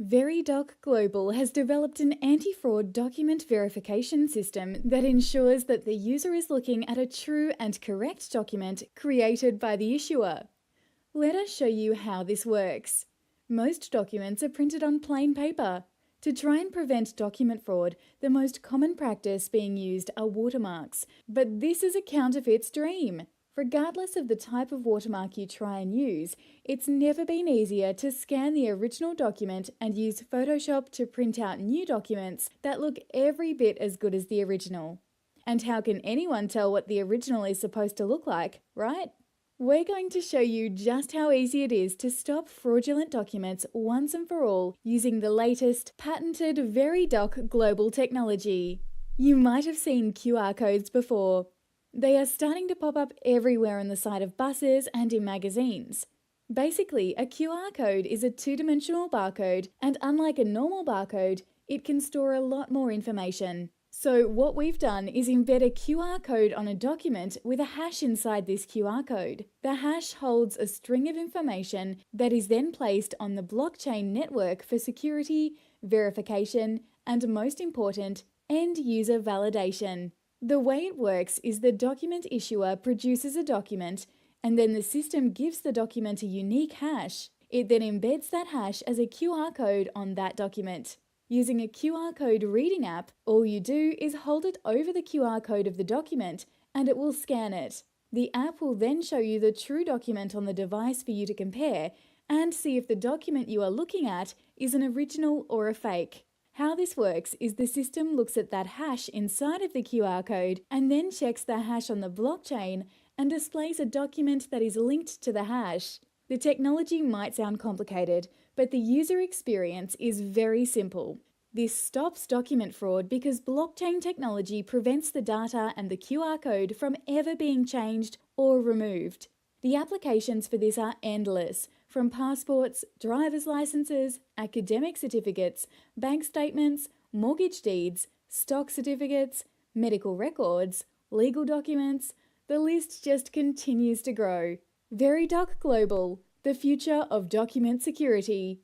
VeriDoc Global has developed an anti-fraud document verification system that ensures that the user is looking at a true and correct document created by the issuer. Let us show you how this works. Most documents are printed on plain paper. To try and prevent document fraud, the most common practice being used are watermarks, but this is a counterfeit's dream. Regardless of the type of watermark you try and use, it's never been easier to scan the original document and use Photoshop to print out new documents that look every bit as good as the original. And how can anyone tell what the original is supposed to look like, right? We're going to show you just how easy it is to stop fraudulent documents once and for all using the latest patented VeriDoc Global technology. You might have seen QR codes before. They are starting to pop up everywhere on the side of buses and in magazines. Basically, a QR code is a two-dimensional barcode, and unlike a normal barcode, it can store a lot more information. So what we've done is embed a QR code on a document with a hash inside this QR code. The hash holds a string of information that is then placed on the blockchain network for security, verification, and most important, end-user validation. The way it works is the document issuer produces a document, and then the system gives the document a unique hash. It then embeds that hash as a QR code on that document. Using a QR code reading app, all you do is hold it over the QR code of the document and it will scan it. The app will then show you the true document on the device for you to compare and see if the document you are looking at is an original or a fake. How this works is the system looks at that hash inside of the QR code and then checks the hash on the blockchain and displays a document that is linked to the hash. The technology might sound complicated, but the user experience is very simple. This stops document fraud because blockchain technology prevents the data and the QR code from ever being changed or removed. The applications for this are endless, from passports, driver's licenses, academic certificates, bank statements, mortgage deeds, stock certificates, medical records, legal documents. The list just continues to grow. VeriDoc Global, the future of document security.